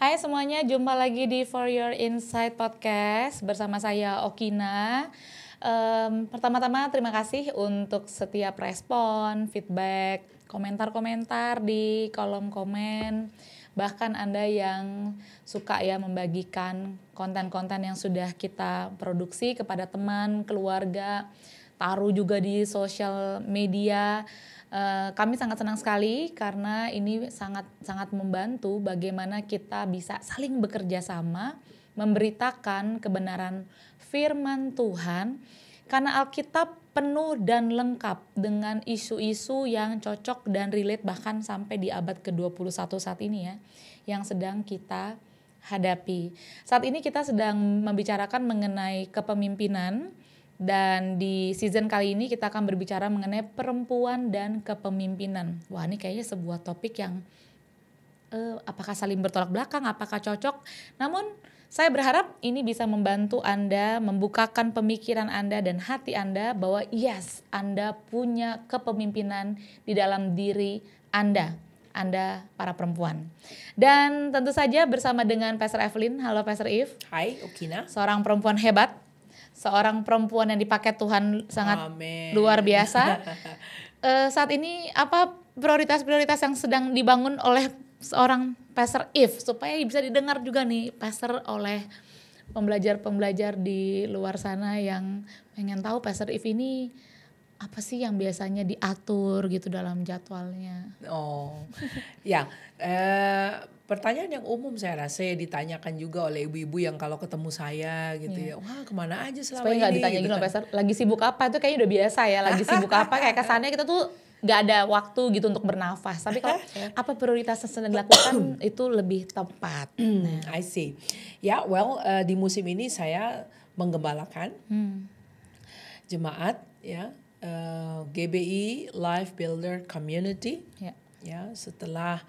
Hai semuanya, jumpa lagi di For Your Insight Podcast bersama saya Okina. Pertama-tama terima kasih untuk setiap respon, feedback, komentar-komentar di kolom komen. Bahkan Anda yang suka ya membagikan konten-konten yang sudah kita produksi kepada teman, keluarga, taruh juga di sosial media. Kami sangat senang sekali karena ini sangat membantu bagaimana kita bisa saling bekerja sama memberitakan kebenaran firman Tuhan, karena Alkitab penuh dan lengkap dengan isu-isu yang cocok dan relate bahkan sampai di abad ke-21 saat ini ya, yang sedang kita hadapi. Saat ini kita sedang membicarakan mengenai kepemimpinan. Dan di season kali ini kita akan berbicara mengenai perempuan dan kepemimpinan. Wah, ini kayaknya sebuah topik yang apakah saling bertolak belakang, apakah cocok. Namun saya berharap ini bisa membantu Anda, membukakan pemikiran Anda dan hati Anda bahwa yes, Anda punya kepemimpinan di dalam diri Anda para perempuan. Dan tentu saja bersama dengan Pastor Evelyn. Halo Pastor Eve. Hai Okina. Seorang perempuan hebat. Seorang perempuan yang dipakai Tuhan sangat luar biasa. Saat ini apa prioritas-prioritas yang sedang dibangun oleh seorang Pastor Eve supaya bisa didengar juga nih Pastor oleh pembelajar-pembelajar di luar sana yang pengen tahu Pastor Eve ini apa sih yang biasanya diatur gitu dalam jadwalnya? Oh, ya. Pertanyaan yang umum saya rasa ditanyakan juga oleh ibu-ibu yang kalau ketemu saya gitu ya, wah kemana aja selama supaya ini? Supaya gak ditanya gitu kan. Pastor, lagi sibuk apa itu kayaknya udah biasa ya, lagi sibuk apa kayak kesannya kita tuh gak ada waktu gitu untuk bernafas. Tapi kalau apa prioritas yang sedang dilakukan itu lebih tepat. I see. Ya, di musim ini saya menggembalakan jemaat ya. GBI Life Builder Community ya setelah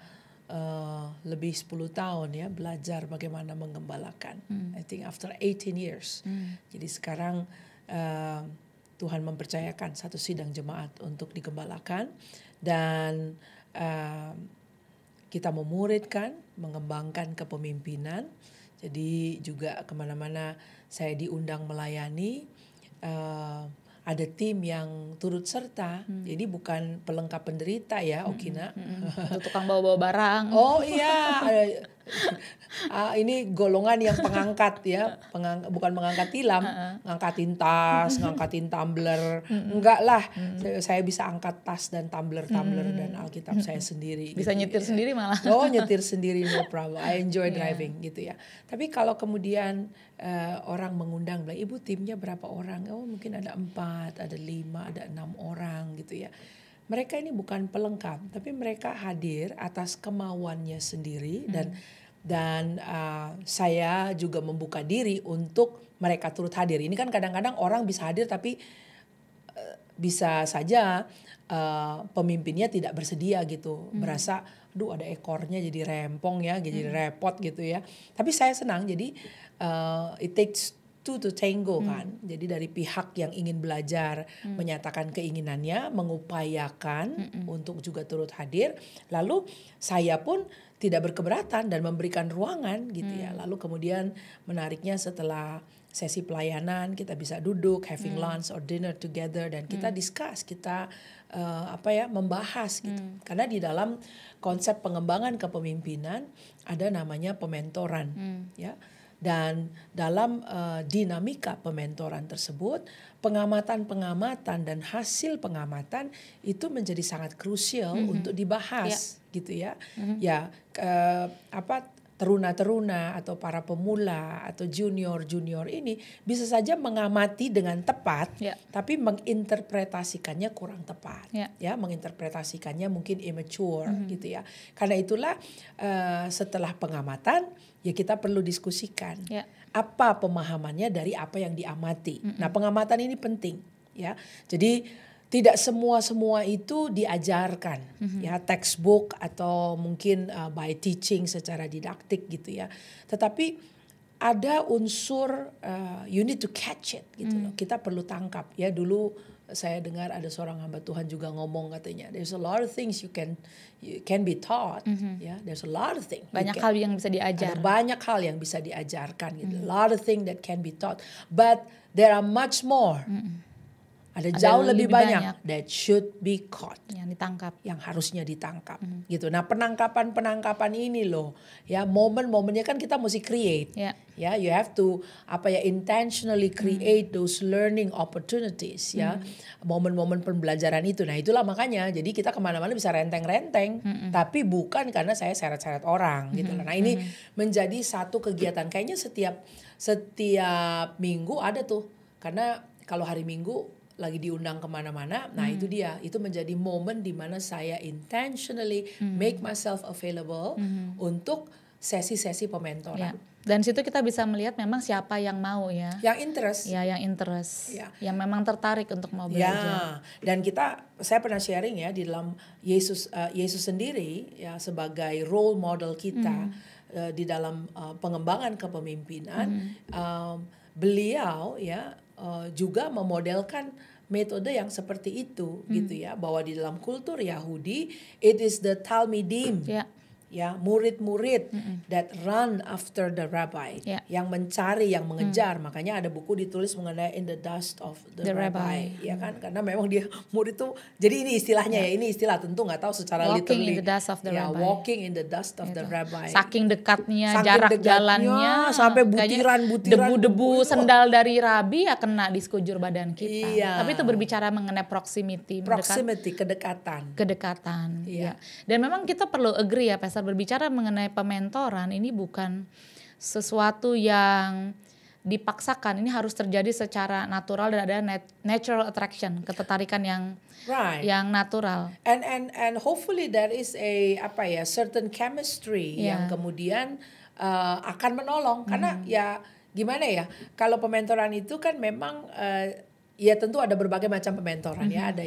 lebih 10 tahun ya belajar bagaimana menggembalakan. I think after 18 years. Jadi sekarang Tuhan mempercayakan satu sidang jemaat untuk digembalakan dan kita memuridkan, mengembangkan kepemimpinan. Jadi juga kemana-mana saya diundang melayani. Ada tim yang turut serta, jadi bukan pelengkap penderita ya Okina. Tukang bawa-bawa barang. Oh iya, ini golongan yang pengangkat ya, bukan mengangkat tilam, ngangkatin tas, ngangkatin tumbler, enggak lah. Saya bisa angkat tas dan tumbler dan Alkitab saya sendiri. Bisa gitu, nyetir sendiri malah. Oh nyetir sendiri no problem, I enjoy driving gitu ya. Tapi kalau kemudian orang mengundang, bilang ibu timnya berapa orang? Oh mungkin ada 4, ada 5, ada 6 orang gitu ya. Mereka ini bukan pelengkap, tapi mereka hadir atas kemauannya sendiri dan saya juga membuka diri untuk mereka turut hadir. Ini kan kadang-kadang orang bisa hadir tapi bisa saja pemimpinnya tidak bersedia gitu, berasa, aduh ada ekornya jadi rempong ya, jadi repot gitu ya. Tapi saya senang, jadi it takes two to tango kan. Jadi dari pihak yang ingin belajar menyatakan keinginannya, mengupayakan untuk juga turut hadir. Lalu saya pun tidak berkeberatan dan memberikan ruangan gitu ya. Lalu kemudian menariknya setelah sesi pelayanan kita bisa duduk, having lunch or dinner together dan kita discuss, kita membahas gitu. Karena di dalam konsep pengembangan kepemimpinan ada namanya pementoran ya. Dan dalam dinamika pementoran tersebut, pengamatan dan hasil pengamatan itu menjadi sangat krusial untuk dibahas gitu ya. Ya teruna-teruna atau para pemula atau junior ini bisa saja mengamati dengan tepat, tapi menginterpretasikannya kurang tepat, ya menginterpretasikannya mungkin immature gitu ya. Karena itulah setelah pengamatan ya kita perlu diskusikan apa pemahamannya dari apa yang diamati. Nah pengamatan ini penting ya. Jadi tidak semua itu diajarkan ya textbook atau mungkin by teaching secara didaktik gitu ya. Tetapi ada unsur you need to catch it gitu loh. Kita perlu tangkap ya. Dulu saya dengar ada seorang hamba Tuhan juga ngomong katanya, there's a lot of things you can be taught, ya, there's a lot of things. Banyak hal yang bisa diajar. Ada banyak hal yang bisa diajarkan gitu. A lot of things that can be taught, but there are much more. Ada jauh lebih banyak that should be caught, yang ditangkap, yang harusnya ditangkap, gitu. Nah, penangkapan ini loh, ya, momen-momennya kan kita mesti create, ya, you have to intentionally create those learning opportunities, ya, momen-momen pembelajaran itu. Nah, itulah makanya, jadi kita kemana-mana bisa renteng-renteng, tapi bukan karena saya seret-seret orang, gitu. Nah, ini menjadi satu kegiatan, kayaknya setiap minggu ada tuh, karena kalau hari Minggu lagi diundang kemana-mana, nah itu dia, itu menjadi momen di mana saya intentionally make myself available untuk sesi-sesi pementoran. Dan situ kita bisa melihat memang siapa yang mau, ya. Yang interest. Ya, yang interest. Yang memang tertarik untuk mau belajar. Dan saya pernah sharing ya di dalam Yesus sendiri ya sebagai role model kita di dalam pengembangan kepemimpinan, beliau ya juga memodelkan metode yang seperti itu gitu ya, bahwa di dalam kultur Yahudi it is the Talmidim, ya, murid-murid that run after the rabbi, yang mencari, yang mengejar. Makanya ada buku ditulis mengenai in the dust of the rabbi, ya kan, karena memang dia murid tuh, jadi ini istilahnya ya, ini istilah tentu nggak tahu secara walking literally, in the dust of the rabbi. Walking in the dust of the rabbi. Saking dekatnya, jarak jalannya, sampai butiran debu-debu sendal dari rabi ya kena di sekujur badan kita. Tapi itu berbicara mengenai proximity, kedekatan. Ya. Dan memang kita perlu agree ya, Pastor, berbicara mengenai pementoran ini bukan sesuatu yang dipaksakan, ini harus terjadi secara natural dan ada natural attraction, ketertarikan yang natural. And hopefully there is a certain chemistry yang kemudian akan menolong, karena ya gimana ya, kalau pementoran itu kan memang ya tentu ada berbagai macam pementoran ya, ada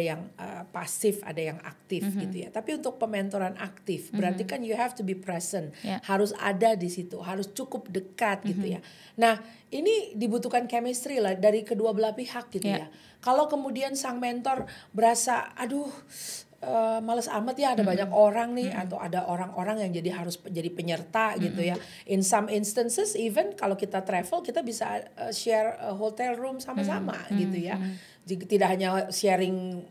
yang pasif, ada yang aktif gitu ya. Tapi untuk pementoran aktif berarti kan you have to be present, harus ada di situ, harus cukup dekat gitu ya. Nah, ini dibutuhkan chemistry lah dari kedua belah pihak gitu ya. Kalau kemudian sang mentor berasa males amat ya, ada banyak orang nih, atau ada orang-orang yang harus jadi penyerta gitu ya. In some instances even kalau kita travel kita bisa share hotel room sama-sama gitu ya. Tidak hanya sharing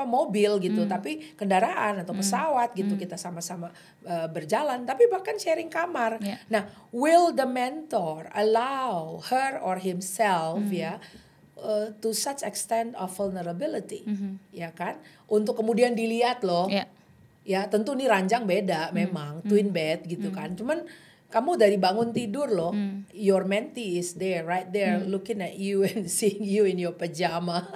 mobil gitu, tapi kendaraan atau pesawat gitu, kita sama-sama berjalan, tapi bahkan sharing kamar. Nah, will the mentor allow her or himself ya to such extent of vulnerability, ya kan, untuk kemudian dilihat loh, ya tentu nih ranjang beda, memang twin bed gitu kan, cuman kamu dari bangun tidur loh, your mentee is there, right there, looking at you and seeing you in your pajama,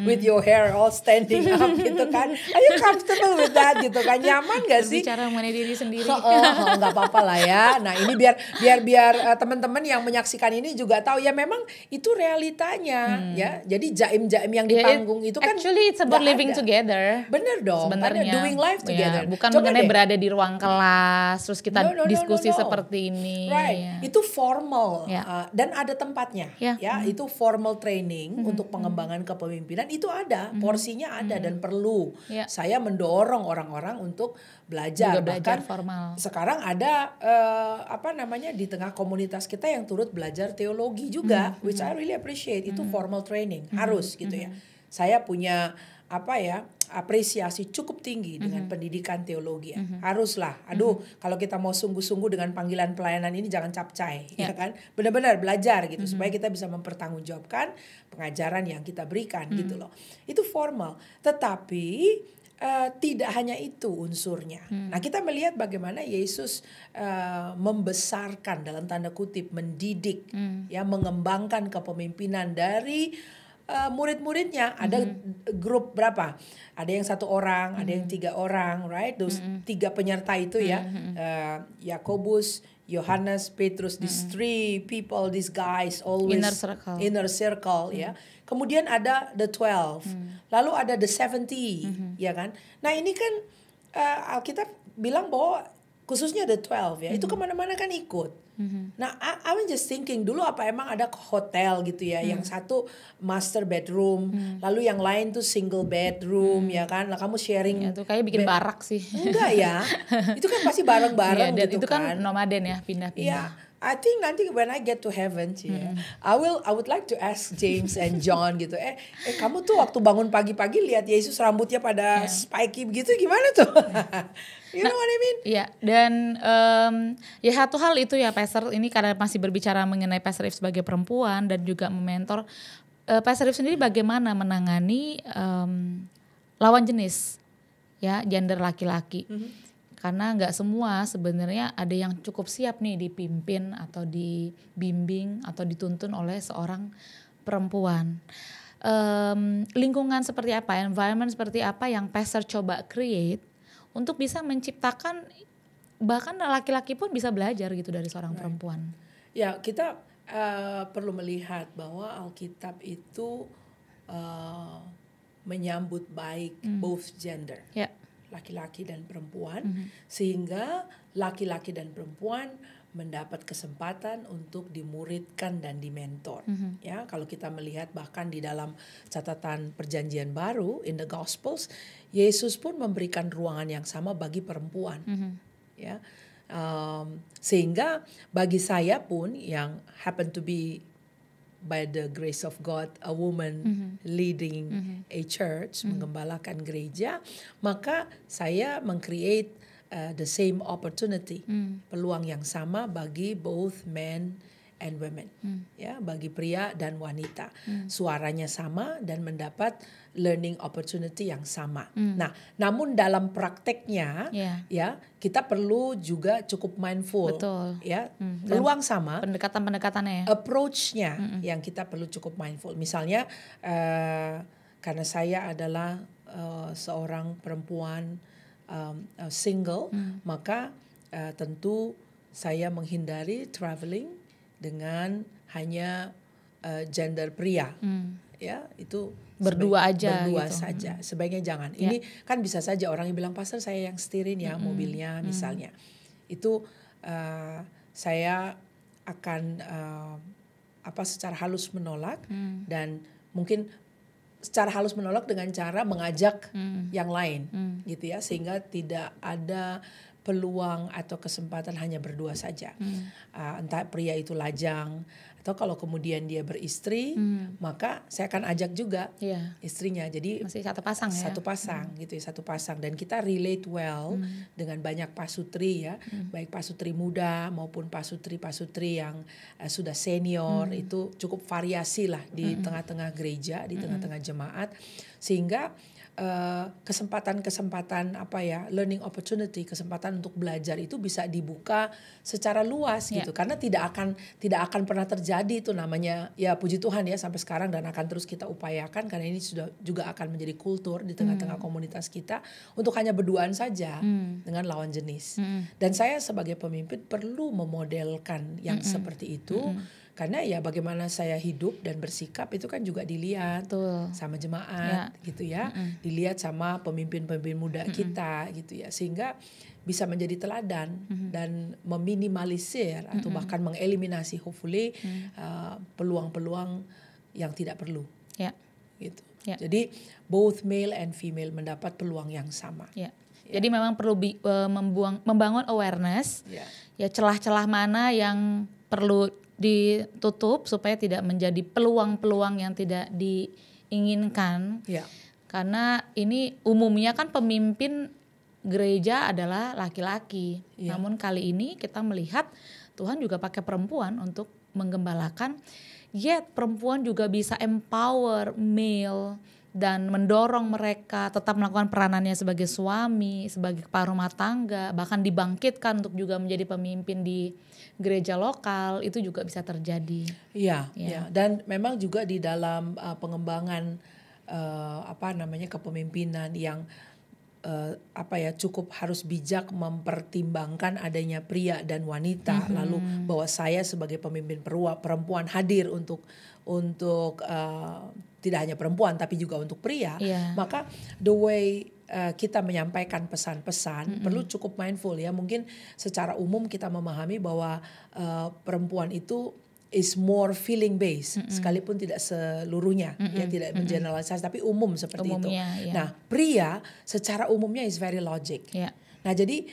with your hair all standing up gitu kan. Are you comfortable with that gitu kan? Nyaman gak sih? Bicara mengenai diri sendiri. Nggak apa-apa lah ya. Nah ini biar teman-teman yang menyaksikan ini juga tahu ya, memang itu realitanya ya. Jadi jaim-jaim yang di panggung itu kan actually it's about living together. Bener dong. Sebenarnya doing life together. Bukan mengenai berada di ruang kelas terus kita diskusi seperti ini. Right, itu formal dan ada tempatnya. Itu formal training untuk pengembangan kepemimpinan, itu ada porsinya ada dan perlu. Saya mendorong orang-orang untuk belajar. Bahkan formal. Sekarang ada di tengah komunitas kita yang turut belajar teologi juga, which I really appreciate. Itu formal training harus gitu ya. Saya punya apresiasi cukup tinggi dengan pendidikan teologi ya. Haruslah. Kalau kita mau sungguh-sungguh dengan panggilan pelayanan ini jangan capcay, ya kan? Benar-benar belajar gitu supaya kita bisa mempertanggungjawabkan pengajaran yang kita berikan gitu loh. Itu formal. Tetapi tidak hanya itu unsurnya. Nah, kita melihat bagaimana Yesus membesarkan dalam tanda kutip, mendidik ya, mengembangkan kepemimpinan dari murid-muridnya. Ada grup berapa? Ada yang 1 orang, ada yang 3 orang, right? Those 3 penyerta itu ya, Yakobus, Yohanes, Petrus, these 3 people, these guys always inner circle ya. Kemudian ada the 12, lalu ada the 70, ya kan? Nah ini kan Alkitab bilang bahwa khususnya the 12 ya, itu kemana-mana kan ikut. Nah, I was just thinking dulu apa emang ada hotel gitu ya, yang satu master bedroom, lalu yang lain tuh single bedroom ya kan, lah kamu sharing. Ya, itu kayak bikin barak sih. Enggak ya, itu kan pasti bareng-bareng dan gitu itu kan kan. nomaden ya, pindah-pindah. Yeah, I think nanti when I get to heaven, I would like to ask James and John gitu. Kamu tuh waktu bangun pagi-pagi lihat Yesus rambutnya pada spiky begitu gimana tuh? You know what I mean? Iya, dan ya satu hal itu ya Pastor, ini karena masih berbicara mengenai Pastor If sebagai perempuan dan juga mementor, Pastor If sendiri bagaimana menangani lawan jenis, ya gender laki-laki. Karena nggak semua sebenarnya ada yang cukup siap nih dipimpin atau dibimbing atau dituntun oleh seorang perempuan. Lingkungan seperti apa, environment seperti apa yang pastor coba create untuk bisa menciptakan, bahkan laki-laki pun bisa belajar gitu dari seorang perempuan. Ya, kita perlu melihat bahwa Alkitab itu menyambut baik both gender. Ya. Laki-laki dan perempuan, sehingga laki-laki dan perempuan mendapat kesempatan untuk dimuridkan dan dimentor. Ya, kalau kita melihat bahkan di dalam catatan Perjanjian Baru in the Gospels, Yesus pun memberikan ruangan yang sama bagi perempuan. Ya, sehingga bagi saya pun yang happen to be by the grace of God, a woman leading a church, menggembalakan gereja, maka saya meng-create the same opportunity, peluang yang sama bagi both men and women, ya, bagi pria dan wanita, suaranya sama dan mendapat learning opportunity yang sama. Nah, namun dalam prakteknya, ya kita perlu juga cukup mindful. Betul. Ya, peluang sama, pendekatan-pendekatannya, approach-nya yang kita perlu cukup mindful. Misalnya, karena saya adalah seorang perempuan single, maka tentu saya menghindari traveling dengan hanya gender pria, ya itu berdua aja berdua gitu. saja. Sebaiknya jangan. Ini kan bisa saja orang yang bilang, pastor saya yang setirin ya mobilnya misalnya. Itu saya akan secara halus menolak, dan mungkin secara halus menolak dengan cara mengajak yang lain, gitu ya, sehingga tidak ada peluang atau kesempatan hanya berdua saja. Entah pria itu lajang atau kalau kemudian dia beristri, maka saya akan ajak juga istrinya. Jadi masih satu pasang ya. Satu pasang gitu ya, satu pasang, dan kita relate well dengan banyak pasutri ya, baik pasutri muda maupun pasutri yang sudah senior, itu cukup variasi lah di tengah-tengah gereja, di tengah-tengah jemaat, sehingga kesempatan learning opportunity, kesempatan untuk belajar itu bisa dibuka secara luas gitu, karena tidak akan pernah terjadi itu namanya, ya puji Tuhan ya sampai sekarang, dan akan terus kita upayakan karena ini sudah juga akan menjadi kultur di tengah-tengah komunitas kita untuk hanya berduaan saja dengan lawan jenis. Dan saya sebagai pemimpin perlu memodelkan yang seperti itu. Karena ya bagaimana saya hidup dan bersikap itu kan juga dilihat sama jemaat gitu ya, dilihat sama pemimpin-pemimpin muda kita gitu ya, sehingga bisa menjadi teladan dan meminimalisir atau bahkan mengeliminasi hopefully peluang-peluang yang tidak perlu gitu. Jadi both male and female mendapat peluang yang sama. Jadi memang perlu membangun awareness, ya celah-celah mana yang perlu ditutup supaya tidak menjadi peluang-peluang yang tidak diinginkan. Karena ini umumnya kan pemimpin gereja adalah laki-laki. Namun kali ini kita melihat Tuhan juga pakai perempuan untuk menggembalakan. Yet perempuan juga bisa empower male dan mendorong mereka tetap melakukan peranannya sebagai suami, sebagai kepala rumah tangga, bahkan dibangkitkan untuk juga menjadi pemimpin di gereja lokal. Itu juga bisa terjadi. Iya. Dan memang juga di dalam pengembangan kepemimpinan yang cukup harus bijak mempertimbangkan adanya pria dan wanita, lalu bahwa saya sebagai pemimpin perempuan hadir untuk tidak hanya perempuan tapi juga untuk pria, maka the way kita menyampaikan pesan-pesan perlu cukup mindful ya. Mungkin secara umum kita memahami bahwa perempuan itu is more feeling based, sekalipun tidak seluruhnya, ya tidak generalisasi, tapi umum seperti Umumnya, itu. ya. Nah, pria secara umumnya is very logic. Ya. Nah, jadi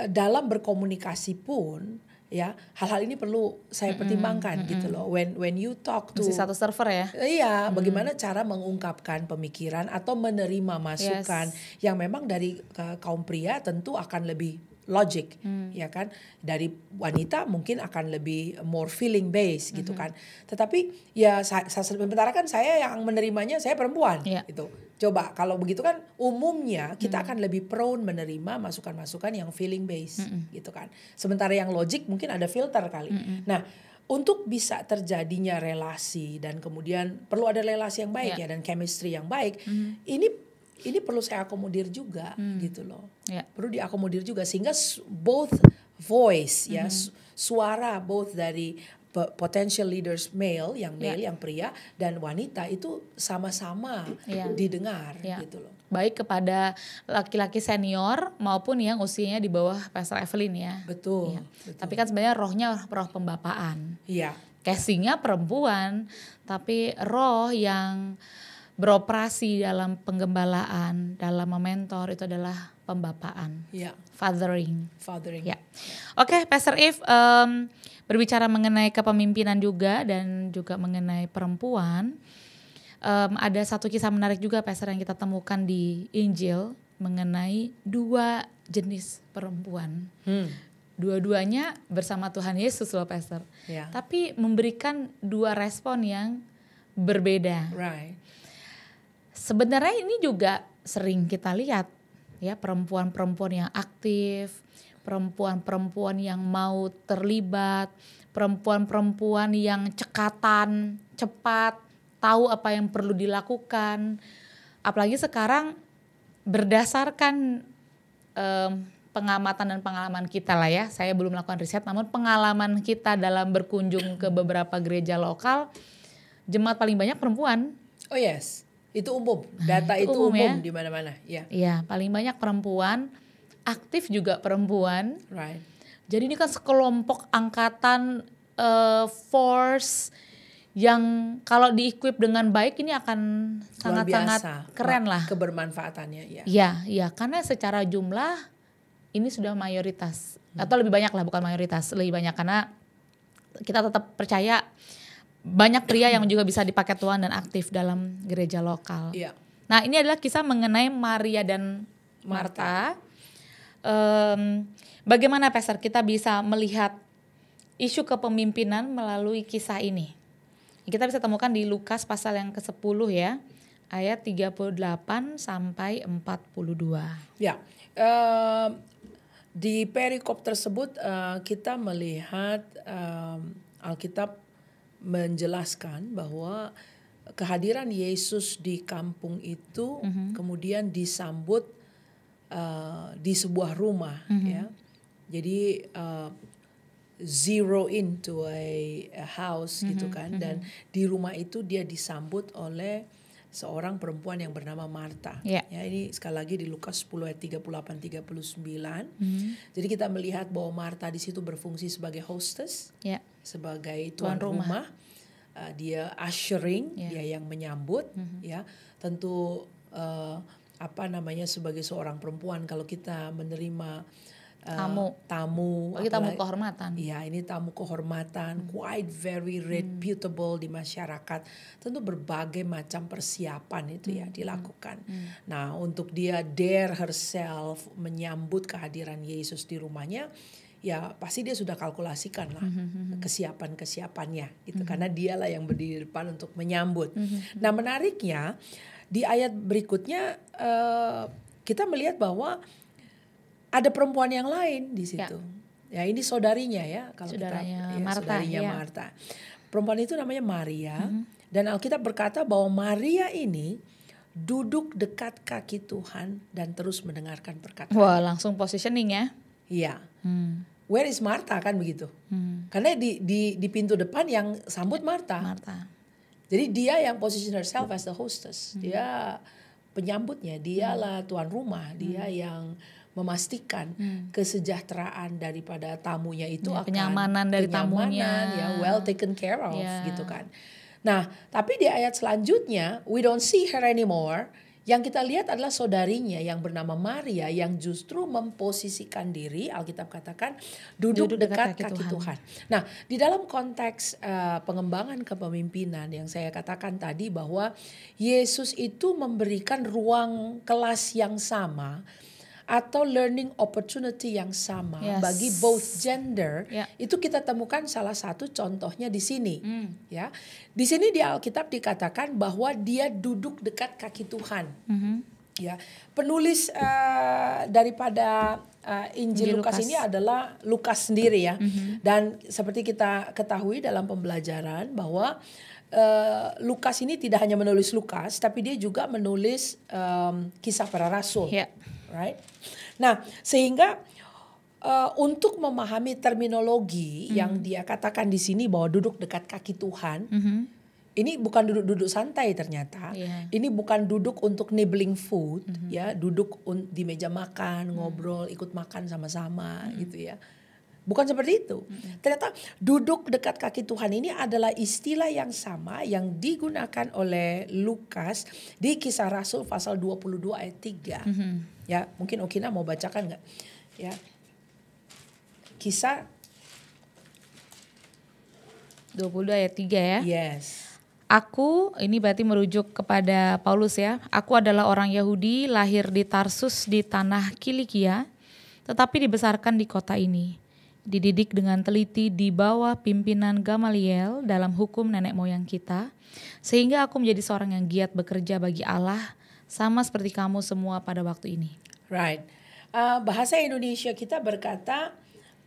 dalam berkomunikasi pun ya hal-hal ini perlu saya pertimbangkan gitu loh. When you talk to Mesti satu server ya. Iya, bagaimana cara mengungkapkan pemikiran atau menerima masukan yang memang dari kaum pria tentu akan lebih logic, ya kan? Dari wanita mungkin akan lebih more feeling based gitu kan. Tetapi ya sementara kan saya yang menerimanya saya perempuan gitu. Coba kalau begitu kan umumnya kita akan lebih prone menerima masukan-masukan yang feeling based gitu kan. Sementara yang logic mungkin ada filter kali. Nah, untuk bisa terjadinya relasi dan kemudian perlu ada relasi yang baik ya dan chemistry yang baik, ini perlu saya akomodir juga gitu loh. Perlu diakomodir juga sehingga both voice ya suara both dari potential leaders male yang pria dan wanita itu sama-sama didengar gitu loh. Baik kepada laki-laki senior maupun yang usianya di bawah Pastor Evelyn ya. Betul. Tapi kan sebenarnya rohnya roh pembapaan. Iya. Casingnya perempuan, tapi roh yang beroperasi dalam penggembalaan, dalam mementor itu adalah pembapaan, fathering. Ya. Oke, Pastor Eve, berbicara mengenai kepemimpinan juga dan juga mengenai perempuan, ada satu kisah menarik juga, Pastor, yang kita temukan di Injil mengenai dua jenis perempuan. Dua-duanya bersama Tuhan Yesus loh, Pastor. Tapi memberikan dua respon yang berbeda. Sebenarnya ini juga sering kita lihat ya, perempuan-perempuan yang aktif, perempuan-perempuan yang mau terlibat, perempuan-perempuan yang cekatan, cepat, tahu apa yang perlu dilakukan. Apalagi sekarang berdasarkan pengamatan dan pengalaman kita lah ya. Saya belum melakukan riset, namun pengalaman kita dalam berkunjung ke beberapa gereja lokal, jemaat paling banyak perempuan. Oh yes. Itu umum, data itu umum ya? Di mana-mana. Iya, paling banyak perempuan, aktif juga perempuan. Jadi ini kan sekelompok angkatan force yang kalau di-equip dengan baik ini akan sangat-sangat keren lah. Kebermanfaatannya. Iya, karena secara jumlah ini sudah mayoritas atau lebih banyak lah, bukan mayoritas, lebih banyak karena kita tetap percaya banyak pria yang juga bisa dipakai Tuhan dan aktif dalam gereja lokal. Nah, ini adalah kisah mengenai Maria dan Marta. Bagaimana, Pastor, kita bisa melihat isu kepemimpinan melalui kisah ini? Kita bisa temukan di Lukas pasal yang ke-10 ya, ayat 38 sampai 42. Ya, di perikop tersebut kita melihat Alkitab menjelaskan bahwa kehadiran Yesus di kampung itu kemudian disambut di sebuah rumah ya. Jadi zero into a house gitu kan, dan di rumah itu dia disambut oleh seorang perempuan yang bernama Marta. Ya, ini sekali lagi di Lukas 10 ayat 38 39. Jadi kita melihat bahwa Marta di situ berfungsi sebagai hostess. Sebagai tuan rumah, dia ushering, dia yang menyambut, ya. Tentu sebagai seorang perempuan kalau kita menerima tamu, tamu kehormatan. Ya, ini tamu kehormatan, quite very reputable di masyarakat. Tentu berbagai macam persiapan itu ya dilakukan. Nah, untuk dia dare herself menyambut kehadiran Yesus di rumahnya, ya pasti dia sudah kalkulasikan lah kesiapannya gitu, karena dialah yang berdiri di depan untuk menyambut. Nah, menariknya di ayat berikutnya kita melihat bahwa ada perempuan yang lain di situ. Ya, ini saudarinya ya, kalau saudaranya kita Marta, saudarinya Marta. Perempuan itu namanya Maria, dan Alkitab berkata bahwa Maria ini duduk dekat kaki Tuhan dan terus mendengarkan perkataan. Wah, langsung positioning ya. Iya. Where is Marta, kan begitu. Karena di pintu depan yang sambut Marta. Jadi dia yang position herself as the hostess. Dia penyambutnya, dialah tuan rumah, dia yang memastikan kesejahteraan daripada tamunya itu Ya, akan kenyamanan dari tamunya. ya, well taken care of Ya. gitu kan. Nah, tapi di ayat selanjutnya we don't see her anymore. Yang kita lihat adalah saudarinya yang bernama Maria yang justru memposisikan diri, Alkitab katakan duduk dekat kaki Tuhan. Nah, di dalam konteks pengembangan kepemimpinan yang saya katakan tadi bahwa Yesus itu memberikan ruang kelas yang sama atau learning opportunity yang sama bagi both gender, itu kita temukan salah satu contohnya di sini. Ya, di sini di Alkitab dikatakan bahwa dia duduk dekat kaki Tuhan. Ya, penulis daripada Injil Lukas ini adalah Lukas sendiri ya. Dan seperti kita ketahui dalam pembelajaran bahwa Lukas ini tidak hanya menulis Lukas, tapi dia juga menulis kisah para rasul. Right? Nah, sehingga untuk memahami terminologi yang dia katakan di sini bahwa duduk dekat kaki Tuhan, ini bukan duduk-duduk santai ternyata. Ini bukan duduk untuk nibbling food, ya, duduk di meja makan, ngobrol, ikut makan sama-sama, gitu ya. Bukan seperti itu. Ternyata duduk dekat kaki Tuhan ini adalah istilah yang sama yang digunakan oleh Lukas di Kisah Rasul pasal 22 ayat 3. Ya, mungkin Okina mau bacakan nggak? Ya. Kisah 22 ayat 3 ya. Yes. Aku, ini berarti merujuk kepada Paulus ya. Aku adalah orang Yahudi, lahir di Tarsus di tanah Kilikia, tetapi dibesarkan di kota ini. Dididik dengan teliti di bawah pimpinan Gamaliel dalam hukum nenek moyang kita, sehingga aku menjadi seorang yang giat bekerja bagi Allah, sama seperti kamu semua pada waktu ini. Right. Bahasa Indonesia kita berkata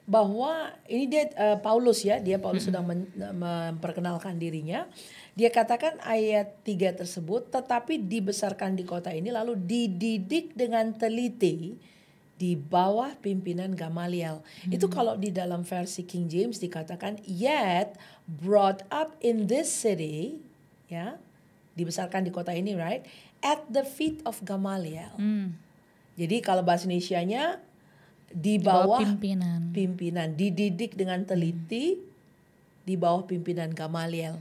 bahwa ini dia Paulus ya, Paulus sedang memperkenalkan dirinya. Dia katakan ayat 3 tersebut, tetapi dibesarkan di kota ini lalu dididik dengan teliti di bawah pimpinan Gamaliel. Itu kalau di dalam versi King James dikatakan yet brought up in this city, ya, dibesarkan di kota ini, right, at the feet of Gamaliel. Jadi kalau bahasa Indonesianya di bawah pimpinan, dididik dengan teliti di bawah pimpinan Gamaliel.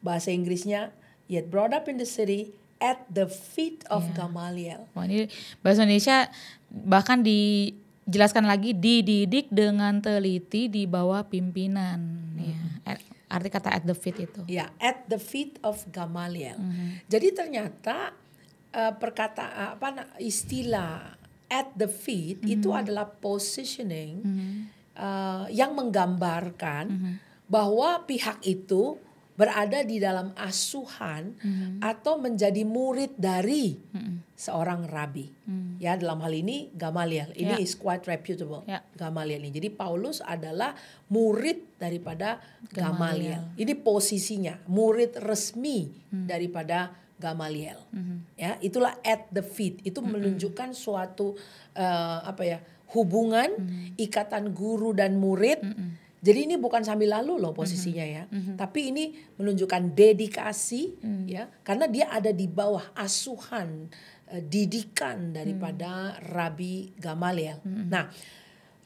Bahasa Inggrisnya yet brought up in the city at the feet of Gamaliel. Wah, ini bahasa Indonesia bahkan dijelaskan lagi dididik dengan teliti di bawah pimpinan. Ya, arti kata at the feet itu. Ya, at the feet of Gamaliel. Jadi ternyata istilah at the feet itu adalah positioning yang menggambarkan bahwa pihak itu berada di dalam asuhan atau menjadi murid dari seorang rabi. Ya, dalam hal ini Gamaliel. Ini is quite reputable. Gamaliel ini. Jadi Paulus adalah murid daripada Gamaliel. Ini posisinya, murid resmi daripada Gamaliel. Ya, itulah at the feet. Itu menunjukkan suatu hubungan, ikatan guru dan murid. Jadi ini bukan sambil lalu loh posisinya ya, tapi ini menunjukkan dedikasi ya, karena dia ada di bawah asuhan didikan daripada Rabi Gamaliel. Nah,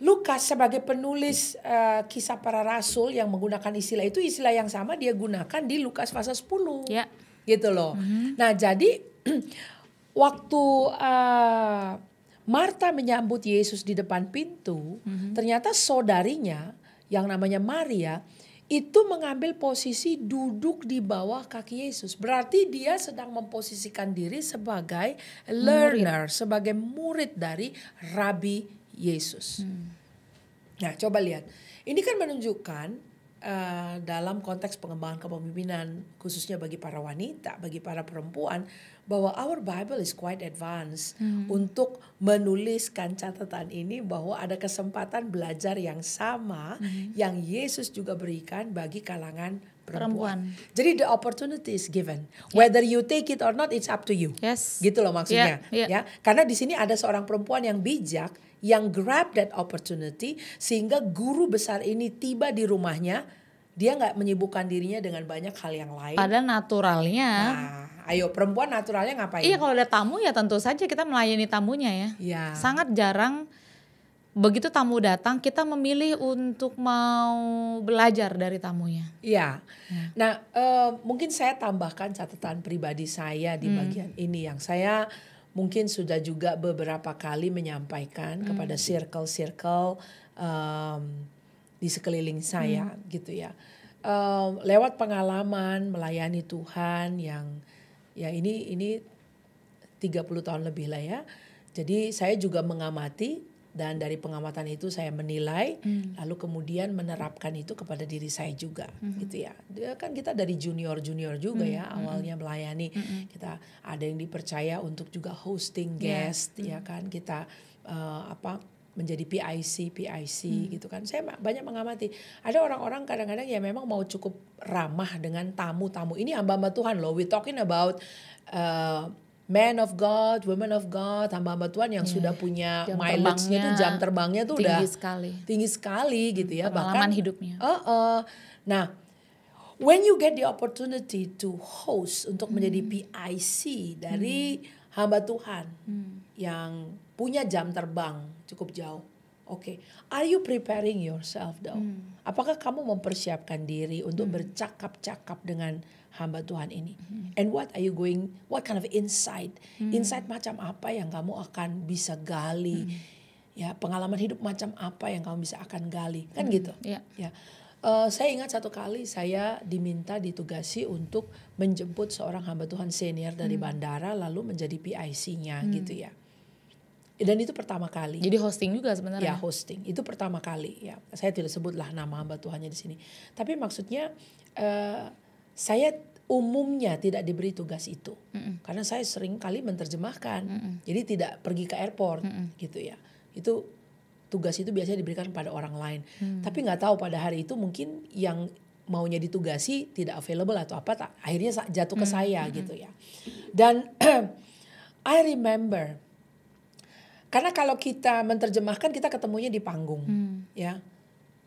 Lukas sebagai penulis kisah para rasul yang menggunakan istilah itu, istilah yang sama dia gunakan di Lukas pasal 10, gitu loh. Nah, jadi waktu Marta menyambut Yesus di depan pintu, ternyata saudarinya yang namanya Maria itu mengambil posisi duduk di bawah kaki Yesus. Berarti dia sedang memposisikan diri sebagai learner, sebagai murid dari Rabi Yesus. Nah, coba lihat. Ini kan menunjukkan dalam konteks pengembangan kepemimpinan khususnya bagi para wanita, bagi para perempuan, bahwa our Bible is quite advanced untuk menuliskan catatan ini bahwa ada kesempatan belajar yang sama yang Yesus juga berikan bagi kalangan perempuan. Jadi the opportunity is given. Whether you take it or not, it's up to you. Gitu loh maksudnya. Ya, karena di sini ada seorang perempuan yang bijak yang grab that opportunity sehingga guru besar ini tiba di rumahnya. Dia nggak menyibukkan dirinya dengan banyak hal yang lain. Padahal naturalnya Ayo, perempuan naturalnya ngapain? Iya, kalau ada tamu ya tentu saja kita melayani tamunya ya. Ya. Sangat jarang begitu tamu datang kita memilih untuk mau belajar dari tamunya. Iya. Nah, mungkin saya tambahkan catatan pribadi saya di bagian ini yang saya mungkin sudah juga beberapa kali menyampaikan kepada circle-circle di sekeliling saya gitu ya. Lewat pengalaman melayani Tuhan yang ya ini 30 tahun lebih lah ya. Jadi saya juga mengamati dan dari pengamatan itu saya menilai lalu kemudian menerapkan itu kepada diri saya juga gitu ya. Kan kita dari junior juga ya awalnya melayani. Kita ada yang dipercaya untuk juga hosting guest ya kan. Kita menjadi PIC gitu kan. Saya banyak mengamati. Ada orang-orang kadang-kadang ya memang mau cukup ramah dengan tamu-tamu. Ini hamba-hamba Tuhan loh. We talking about men of God, women of God, hamba-hamba Tuhan yang sudah punya mileage-nya tuh, jam terbangnya tuh udah tinggi sekali gitu ya. Pengalaman hidupnya. Nah, when you get the opportunity to host untuk menjadi PIC dari hamba Tuhan yang punya jam terbang cukup jauh. Oke, are you preparing yourself dong? Apakah kamu mempersiapkan diri untuk bercakap-cakap dengan hamba Tuhan ini? And what kind of insight macam apa yang kamu akan bisa gali? Ya, pengalaman hidup macam apa yang kamu bisa akan gali? Kan gitu. Yeah. Ya. Saya ingat satu kali saya diminta ditugasi untuk menjemput seorang hamba Tuhan senior dari bandara lalu menjadi PIC-nya gitu ya. Dan itu pertama kali. Jadi hosting juga sebenarnya. Ya, hosting. Itu pertama kali ya. Saya tidak sebutlah nama hamba Tuhannya di sini. Tapi maksudnya saya umumnya tidak diberi tugas itu. Karena saya sering kali menerjemahkan. Jadi tidak pergi ke airport gitu ya. Itu tugas itu biasanya diberikan pada orang lain. Tapi nggak tahu pada hari itu mungkin yang maunya ditugasi tidak available atau apa, akhirnya jatuh ke saya gitu ya. Dan I remember, karena kalau kita menerjemahkan kita ketemunya di panggung ya.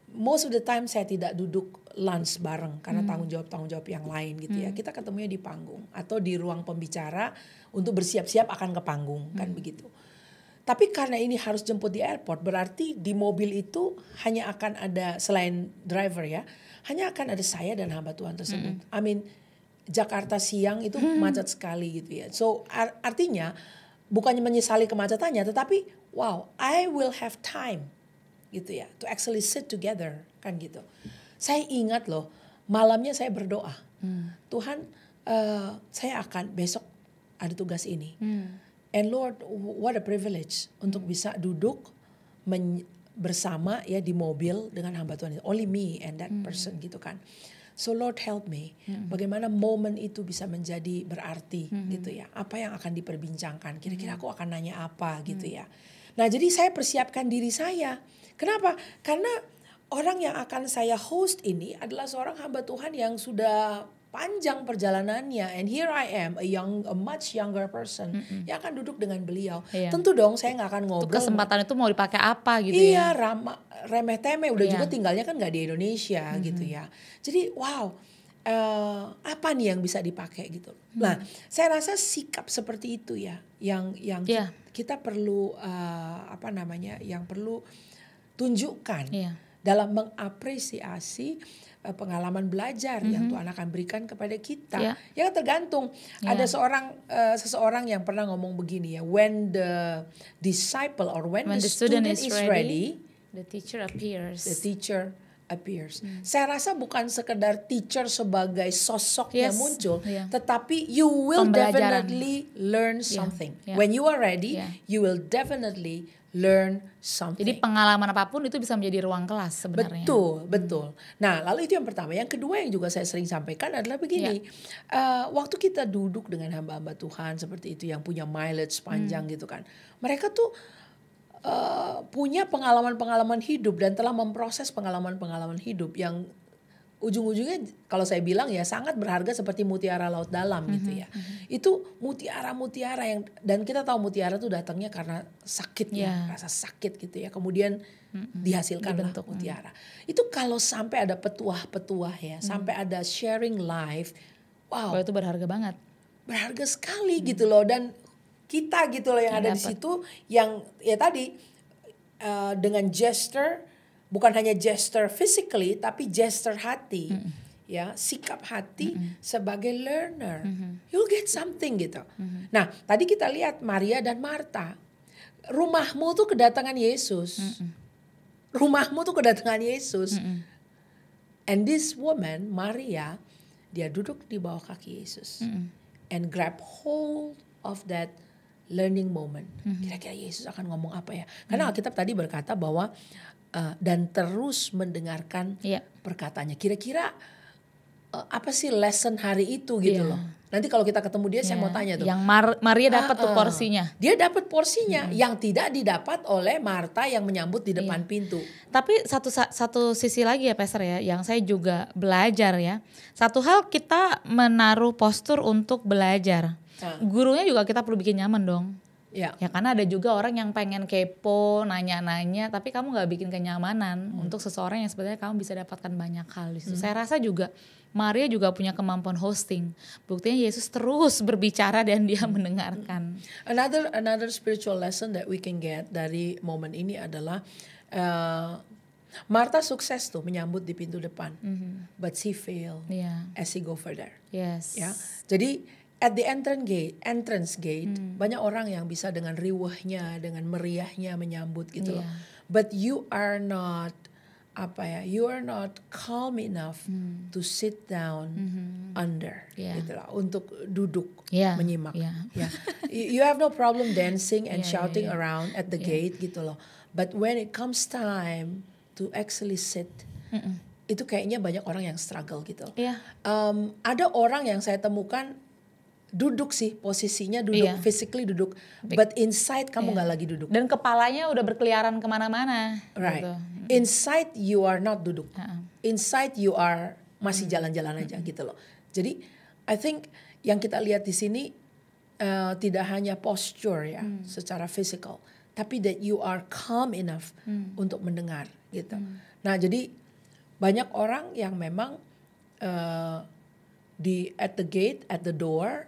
Most of the time saya tidak duduk lunch bareng karena tanggung jawab yang lain gitu ya. Kita ketemunya di panggung atau di ruang pembicara untuk bersiap-siap akan ke panggung kan begitu. Tapi karena ini harus jemput di airport, berarti di mobil itu hanya akan ada, selain driver ya, hanya akan ada saya dan hamba Tuhan tersebut. I mean, Jakarta siang itu macet sekali gitu ya. So artinya bukannya menyesali kemacetannya, tetapi wow, I will have time gitu ya, to actually sit together kan gitu. Saya ingat loh, malamnya saya berdoa, Tuhan, saya akan besok ada tugas ini. And Lord, what a privilege untuk bisa duduk bersama ya di mobil dengan hamba Tuhan. Only me and that person gitu kan. So Lord help me. Bagaimana momen itu bisa menjadi berarti gitu ya. Apa yang akan diperbincangkan. Kira-kira aku akan nanya apa gitu ya. Nah jadi saya persiapkan diri saya. Kenapa? Karena orang yang akan saya host ini adalah seorang hamba Tuhan yang sudah panjang perjalanannya, and here I am, a much younger person yang akan duduk dengan beliau. Tentu dong saya nggak akan ngobrol. Kesempatan itu mau dipakai apa gitu ya? ya? Remeh temeh. Udah juga tinggalnya kan nggak di Indonesia gitu ya. Jadi wow, apa nih yang bisa dipakai gitu. Nah, saya rasa sikap seperti itu ya, yang kita perlu yang perlu tunjukkan dalam mengapresiasi pengalaman belajar yang Tuhan akan berikan kepada kita. Ya tergantung. Ada seseorang yang pernah ngomong begini ya, when the disciple or when the student is ready, the teacher appears. Saya rasa bukan sekedar teacher sebagai sosoknya muncul, tetapi you will definitely learn something. When you are ready, you will definitely learn something. Jadi pengalaman apapun itu bisa menjadi ruang kelas sebenarnya. Betul. Nah, lalu itu yang pertama. Yang kedua yang juga saya sering sampaikan adalah begini. Waktu kita duduk dengan hamba-hamba Tuhan seperti itu yang punya mileage panjang gitu kan. Mereka tuh punya pengalaman-pengalaman hidup dan telah memproses pengalaman-pengalaman hidup yang ujung-ujungnya kalau saya bilang ya sangat berharga seperti mutiara laut dalam gitu ya. Itu mutiara-mutiara yang, dan kita tahu mutiara itu datangnya karena sakit ya, rasa sakit gitu ya. Kemudian dihasilkanlah mutiara. Itu kalau sampai ada petuah-petuah ya, sampai ada sharing life, wow. Itu berharga banget. berharga sekali gitu loh, dan kita gitu loh yang ada di situ yang ya tadi dengan gesture, bukan hanya gesture physically tapi gesture hati. Ya, sikap hati sebagai learner, you'll get something gitu. Nah, tadi kita lihat Maria dan Marta, rumahmu tuh kedatangan Yesus, rumahmu tuh kedatangan Yesus, and this woman Maria, dia duduk di bawah kaki Yesus, and grab hold of that learning moment. Kira-kira Yesus akan ngomong apa ya? Karena Alkitab tadi berkata bahwa dan terus mendengarkan perkataannya. Kira-kira apa sih lesson hari itu gitu loh. Nanti kalau kita ketemu dia saya mau tanya tuh. Yang Maria dapat tuh porsinya. Dia dapat porsinya yang tidak didapat oleh Marta yang menyambut di depan pintu. Tapi satu sisi lagi ya Pastor ya, yang saya juga belajar ya. Satu hal kita menaruh postur untuk belajar. Gurunya juga kita perlu bikin nyaman dong. Ya karena ada juga orang yang pengen kepo, nanya-nanya, tapi kamu gak bikin kenyamanan untuk seseorang yang sebenarnya kamu bisa dapatkan banyak hal di situ. Saya rasa juga Maria juga punya kemampuan hosting. Buktinya Yesus terus berbicara dan dia mendengarkan. Another spiritual lesson that we can get dari momen ini adalah Marta sukses tuh menyambut di pintu depan, but she failed as she go further. Yes. Ya, jadi at the entrance gate banyak orang yang bisa dengan riwahnya, dengan meriahnya menyambut gitu loh. But you are not you are not calm enough to sit down under gitu lah, untuk duduk menyimak. Ya. You have no problem dancing and shouting around at the gate gitu loh. But when it comes time to actually sit, itu kayaknya banyak orang yang struggle gitu. Ada orang yang saya temukan duduk sih, posisinya duduk, physically duduk, but inside kamu gak lagi duduk. Dan kepalanya udah berkeliaran kemana-mana. Right. Gitu. Inside you are not duduk. Inside you are masih jalan-jalan aja gitu loh. Jadi I think yang kita lihat di sini tidak hanya posture ya, secara physical, tapi that you are calm enough untuk mendengar gitu. Nah jadi banyak orang yang memang at the gate, at the door,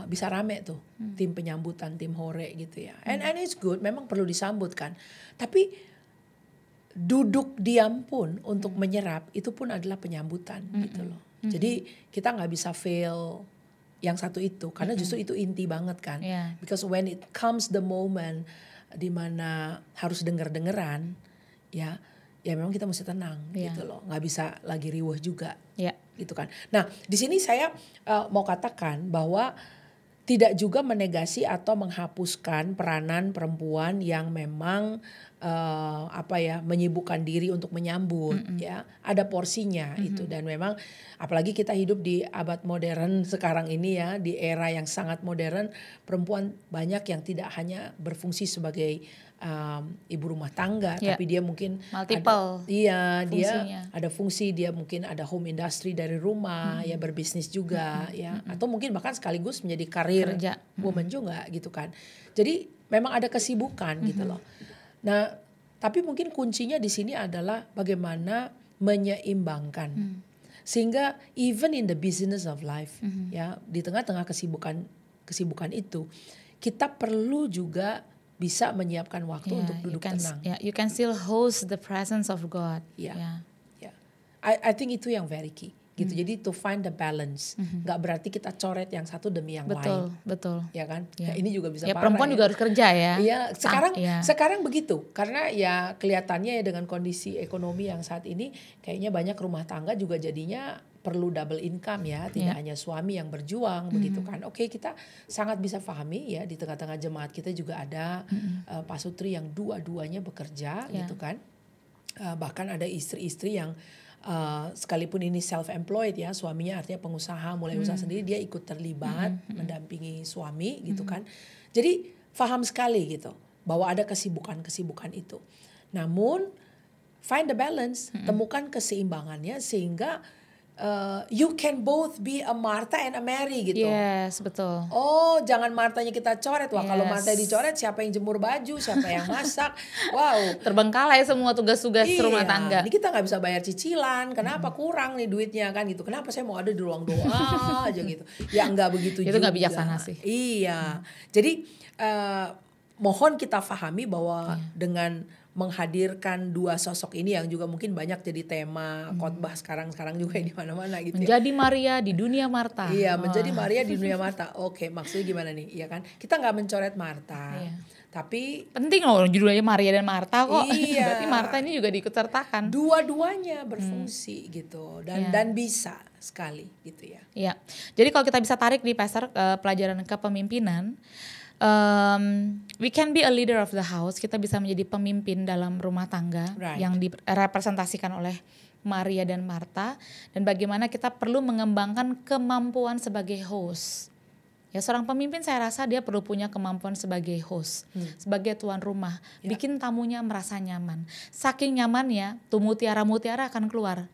bisa rame tuh tim penyambutan, tim hore gitu ya. And it's good, memang perlu disambut kan. Tapi duduk diam pun untuk menyerap itu pun adalah penyambutan gitu loh. Jadi kita nggak bisa fail yang satu itu karena justru itu inti banget kan. Because when it comes the moment di mana harus denger-dengeran ya memang kita mesti tenang gitu loh. Nggak bisa lagi riweh juga. Gitu kan. Nah, di sini saya mau katakan bahwa tidak juga menegasi atau menghapuskan peranan perempuan yang memang menyibukkan diri untuk menyambut ya. Ada porsinya itu, dan memang apalagi kita hidup di abad modern sekarang ini ya, di era yang sangat modern, perempuan banyak yang tidak hanya berfungsi sebagai ibu rumah tangga, tapi dia mungkin multiple dia ada fungsi, dia mungkin ada home industry dari rumah, ya berbisnis juga ya, atau mungkin bahkan sekaligus menjadi karir woman juga gitu kan. Jadi memang ada kesibukan gitu loh. Nah, tapi mungkin kuncinya di sini adalah bagaimana menyeimbangkan. Sehingga even in the business of life ya, di tengah-tengah kesibukan itu kita perlu juga bisa menyiapkan waktu untuk duduk tenang. You can still host the presence of God. I think itu yang very key. Gitu. Jadi to find the balance, nggak berarti kita coret yang satu demi yang lain. Betul. Ya kan? Nah, ini juga bisa parah. Perempuan juga harus kerja ya. Iya, sekarang begitu. Karena ya kelihatannya ya dengan kondisi ekonomi yang saat ini, kayaknya banyak rumah tangga juga jadinya perlu double income ya, tidak hanya suami yang berjuang begitu kan. Oke, kita sangat bisa pahami ya, di tengah-tengah jemaat kita juga ada pasutri yang dua-duanya bekerja gitu kan. Bahkan ada istri-istri yang sekalipun ini self-employed ya, suaminya artinya pengusaha, mulai usaha sendiri, dia ikut terlibat mendampingi suami gitu kan. Jadi paham sekali gitu bahwa ada kesibukan itu. Namun find the balance, temukan keseimbangannya sehingga you can both be a Martha and a Mary gitu. Yes, betul. Oh, jangan Martanya kita coret. Wah, kalau Yes. Marta dicoret, siapa yang jemur baju, siapa yang masak. Wow. Terbengkalai semua tugas-tugas rumah tangga. Ini kita nggak bisa bayar cicilan. Kenapa kurang nih duitnya kan gitu. Kenapa saya mau ada di ruang doa aja gitu. Ya nggak begitu Itu juga. nggak bijaksana sih. Iya. Jadi mohon kita pahami bahwa dengan menghadirkan dua sosok ini yang juga mungkin banyak jadi tema khotbah sekarang juga di mana-mana gitu ya. Menjadi Maria di dunia Marta. Iya, menjadi Maria di dunia Marta. Oke, maksudnya gimana nih? Iya kan? Kita nggak mencoret Marta. Iya. Tapi Penting loh judulnya Maria dan Marta kok. Iya. Berarti Marta ini juga diikut sertakan. dua-duanya berfungsi gitu dan bisa sekali gitu ya. Iya. Jadi kalau kita bisa tarik di pasar pelajaran kepemimpinan, we can be a leader of the house. Kita bisa menjadi pemimpin dalam rumah tangga yang direpresentasikan oleh Maria dan Marta, dan bagaimana kita perlu mengembangkan kemampuan sebagai host. Ya, seorang pemimpin saya rasa dia perlu punya kemampuan sebagai host, sebagai tuan rumah, bikin tamunya merasa nyaman. Saking nyamannya, tuh mutiara-mutiara akan keluar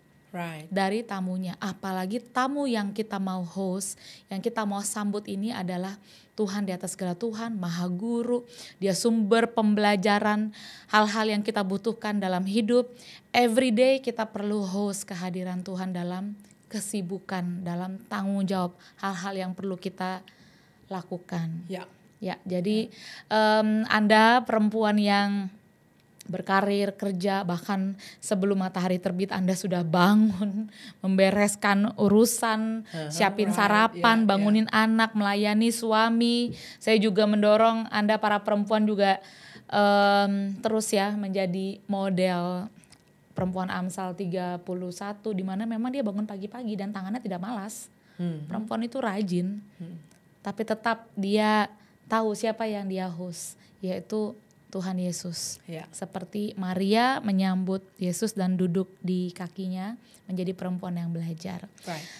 dari tamunya. Apalagi tamu yang kita mau host, yang kita mau sambut ini adalah Tuhan di atas segala Tuhan, Maha Guru. Dia sumber pembelajaran, hal-hal yang kita butuhkan dalam hidup. Every day kita perlu host kehadiran Tuhan dalam kesibukan, dalam tanggung jawab, hal-hal yang perlu kita lakukan. Ya, jadi Anda perempuan yang berkarir, kerja, bahkan sebelum matahari terbit Anda sudah bangun, membereskan urusan, siapin sarapan, bangunin anak, melayani suami. Saya juga mendorong Anda para perempuan juga terus ya menjadi model perempuan Amsal 31, di mana memang dia bangun pagi-pagi dan tangannya tidak malas. Perempuan itu rajin, tapi tetap dia tahu siapa yang dia host, yaitu Tuhan Yesus. Seperti Maria menyambut Yesus dan duduk di kakinya, menjadi perempuan yang belajar.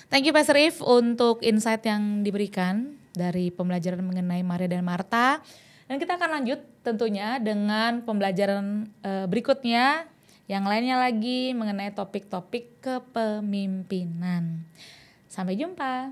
Thank you Pastor If untuk insight yang diberikan dari pembelajaran mengenai Maria dan Marta. Dan kita akan lanjut tentunya dengan pembelajaran berikutnya, yang lainnya lagi mengenai topik-topik kepemimpinan. Sampai jumpa.